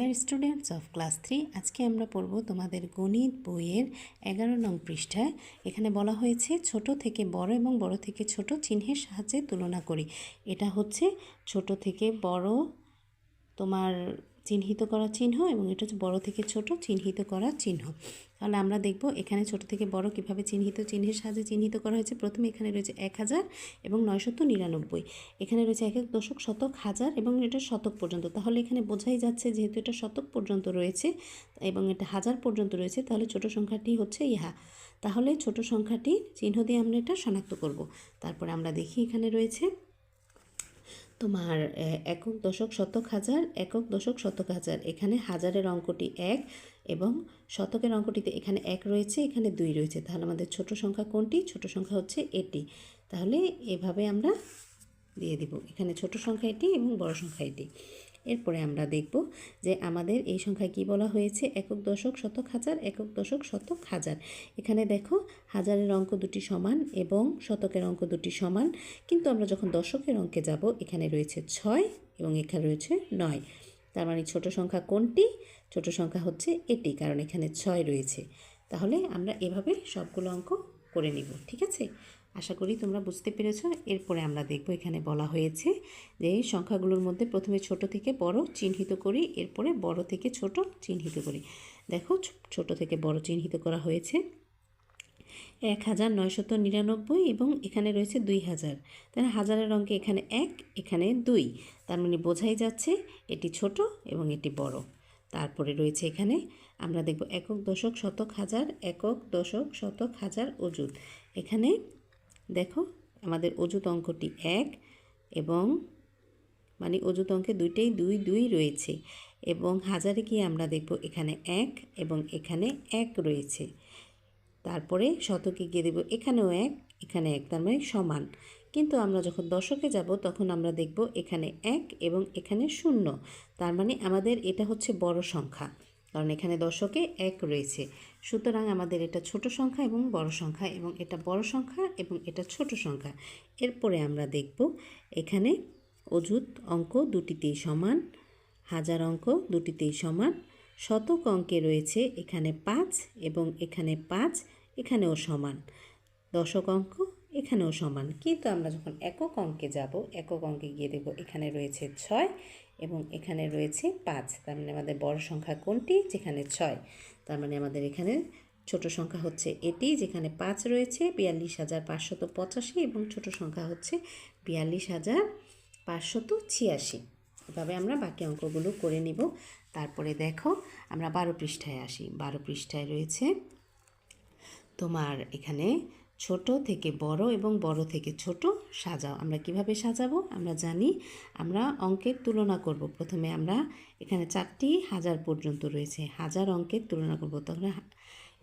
Dear students of class 3, আজকে আমরা পড়ব তোমাদের গণিত বইয়ের 11 নং পৃষ্ঠায়। এখানে বলা হয়েছে ছোট থেকে বড় এবং বড় থেকে ছোট চিহ্নের সাহায্যে তুলনা করি। এটা হচ্ছে ছোট থেকে বড় তোমার চিহ্নিত করা চিহ্ন এবং এটা হচ্ছে বড় থেকে ছোট চিহ্নিত করা চিহ্ন। তাহলে আমরা দেখব এখানে ছোট থেকে বড় কিভাবে চিহ্নের সাহায্যে চিহ্নিত করা হয়েছে। প্রথমে এখানে রয়েছে 1000 এবং 999, এখানে রয়েছে এক এক দশক, শতক, হাজার এবং এটা শতক পর্যন্ত। তাহলে এখানে বোঝাই যাচ্ছে যেহেতু এটা শতক পর্যন্ত রয়েছে এবং এটা হাজার পর্যন্ত রয়েছে, তাহলে ছোট সংখ্যাটি হচ্ছে ইহা। তাহলে ছোট সংখ্যাটি চিহ্ন দিয়ে আমরা এটা শনাক্ত করব। তারপরে আমরা দেখি এখানে রয়েছে তোমার একক, দশক, শতক, হাজার, একক, দশক, শতক, হাজার। এখানে হাজারের অঙ্কটি 1 এবং শতকের অঙ্কটিতে এখানে 1 রয়েছে, এখানে 2 রয়েছে। তাহলে আমাদের ছোট সংখ্যা কোনটি? ছোট সংখ্যা হচ্ছে এটি। তাহলে এভাবে আমরা দিয়ে দিব, এখানে ছোট সংখ্যা এটি এবং বড় সংখ্যা এটি। এরপরে আমরা দেখব যে আমাদের এই সংখ্যায় কি বলা হয়েছে, একক, দশক, শতক, হাজার, একক, দশক, শতক, হাজার। এখানে দেখো হাজারের অঙ্ক দুটি সমান এবং শতকের অঙ্ক দুটি সমান, কিন্তু আমরা যখন দশকের অঙ্কে যাব এখানে রয়েছে 6 এবং এখানে রয়েছে 9। তার মানে ছোট সংখ্যা কোনটি? ছোট সংখ্যা হচ্ছে এটি, কারণ এখানে 6 রয়েছে। তাহলে আমরা এভাবে সবগুলো অঙ্ক করে নিব, ঠিক আছে? আশা করি তোমরা বুঝতে পেরেছ। এরপরে আমরা দেখব এখানে বলা হয়েছে যে এই সংখ্যাগুলোর মধ্যে প্রথমে ছোট থেকে বড় চিহ্নিত করি, এরপরে বড় থেকে ছোট চিহ্নিত করি। দেখো ছোট থেকে বড় চিহ্নিত করা হয়েছে 1999 এবং এখানে রয়েছে 2000। তাহলে হাজারের অঙ্কে এখানে 1, এখানে 2, তার মানে বোঝাই যাচ্ছে এটি ছোট এবং এটি বড়। তারপরে রয়েছে এখানে আমরা দেখব একক, দশক, শতক, হাজার, একক, দশক, শতক, হাজার, অযুত। এখানে দেখো আমাদের অযুত অঙ্কটি 1 এবং মানে অযুত অঙ্কে দুইটাই 2 2 রয়েছে, এবং হাজারে কি আমরা দেখব এখানে 1 এবং এখানে 1 রয়েছে। তারপরে শতকে গিয়ে দেব এখানেও 1, এখানে 1, তার মানে সমান। কিন্তু আমরা যখন দশকে যাব তখন আমরা দেখব এখানে 1 এবং এখানে 0, তার মানে আমাদের এটা হচ্ছে বড় সংখ্যা, কারণ এখানে দশকে 1 রয়েছে। সুতরাং আমাদের এটা ছোট সংখ্যা এবং বড় সংখ্যা, এবং এটা বড় সংখ্যা এবং এটা ছোট সংখ্যা। এরপরে আমরা দেখব এখানে অযুত অঙ্ক দুটিতেই সমান, হাজার অঙ্ক দুটিতেই সমান, শতক অঙ্কে রয়েছে এখানে 5 এবং এখানে 5, এখানেও সমান। দশক অঙ্ক এখানেও সমান, কিন্তু আমরা যখন একক অঙ্কে যাব, একক অঙ্কে গিয়ে দেখব এখানে রয়েছে 6 এবং এখানে রয়েছে 5। তার মানে আমাদের বড় সংখ্যা কোনটি? যেখানে 6। তার মানে আমাদের এখানে ছোট সংখ্যা হচ্ছে এটি, যেখানে 5 রয়েছে, 42,585, এবং ছোট সংখ্যা হচ্ছে 42,586। এভাবে আমরা বাকি অঙ্কগুলো করে নিব। তারপরে দেখো আমরা 12 পৃষ্ঠায় আসি। 12 পৃষ্ঠায় রয়েছে তোমার এখানে ছোট থেকে বড় এবং বড় থেকে ছোট সাজাও। আমরা কিভাবে সাজাবো? আমরা জানি আমরা অঙ্কের তুলনা করব। প্রথমে আমরা এখানে 4টি হাজার পর্যন্ত রয়েছে, হাজার অঙ্কের তুলনা করব। তাহলে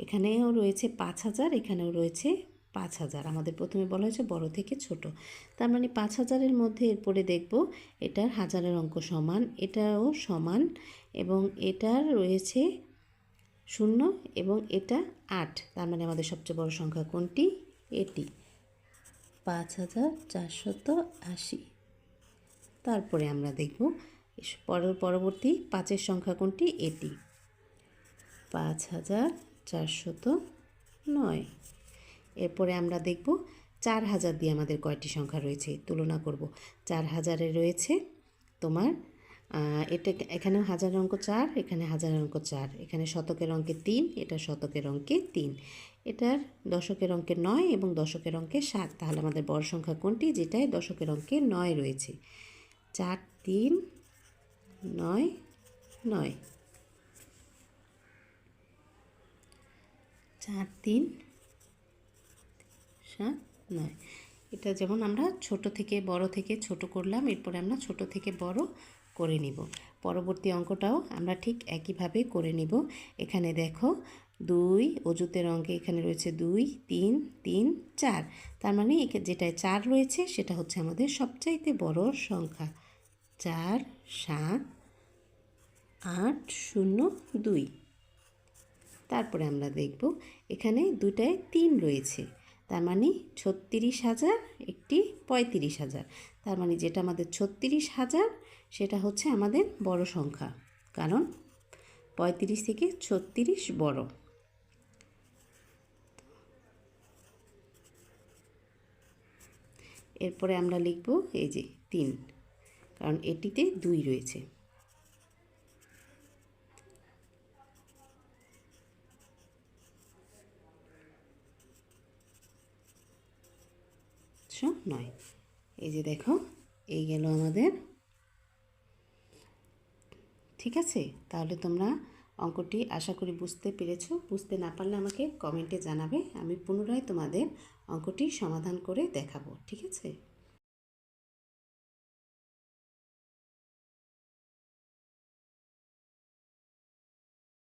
এখানেও রয়েছে 5000, এখানেও রয়েছে 5000। আমাদের প্রথমে বলা হয়েছে বড় থেকে ছোট, তার মানে 5000-এর মধ্যে এরপরে দেখব এটার হাজারের অঙ্ক সমান, এটাও সমান, এবং এটার রয়েছে 0 এবং এটা 8। তার মানে আমাদের সবচেয়ে বড় সংখ্যা কোনটি? এটি, 5480। তারপরে আমরা দেখব পরবর্তী 5-এর সংখ্যা কোনটি? এটি, 5409। এরপরে আমরা দেখব 4000 দিয়ে আমাদের কয়টি সংখ্যা রয়েছে তুলনা করব। 4000-এ রয়েছে তোমার এটা, এখানেও হাজারের অঙ্ক 4, এখানে হাজারের অঙ্ক 4, এখানে শতকের অঙ্কে 3, এটা শতকের অঙ্কে 3, এটার দশকের অঙ্কে 9 এবং দশকের অঙ্কে 7। তাহলে আমাদের বড় সংখ্যা কোনটি? যেটায় দশকের অঙ্কে 9 রয়েছে, 4 3 9 9, 4 3 7 9। এটা যেমন আমরা ছোট থেকে বড় থেকে ছোট করলাম, এরপরে আমরা ছোট থেকে বড় করে নিব। পরবর্তী অঙ্কটাও আমরা ঠিক একইভাবে করে নিব। এখানে দেখো 2 অযুতের অঙ্কে এখানে রয়েছে 2 3 3 4, তার মানে যেটায় 4 রয়েছে সেটা হচ্ছে আমাদের সবচাইতে বড় সংখ্যা, 4 7 8 0 2। তারপরে আমরা দেখব এখানে দুটায় 3 রয়েছে, তার মানে 36,000, একটি 35,000। তার মানে যেটা আমাদের 36,000 সেটা হচ্ছে আমাদের বড় সংখ্যা, কারণ 35 থেকে 36 বড়। এরপরে আমরা লিখব এই যে 3, কারণ এটিতে 2 রয়েছে। নয়, এই যে দেখো এই গেল আমাদের। ঠিক আছে, তাহলে তোমরা অঙ্কটি আশা করি বুঝতে পেরেছো। বুঝতে না পারলে আমাকে কমেন্টে জানাবে, আমি পুনরায় তোমাদের অঙ্কটি সমাধান করে দেখাবো। ঠিক আছে।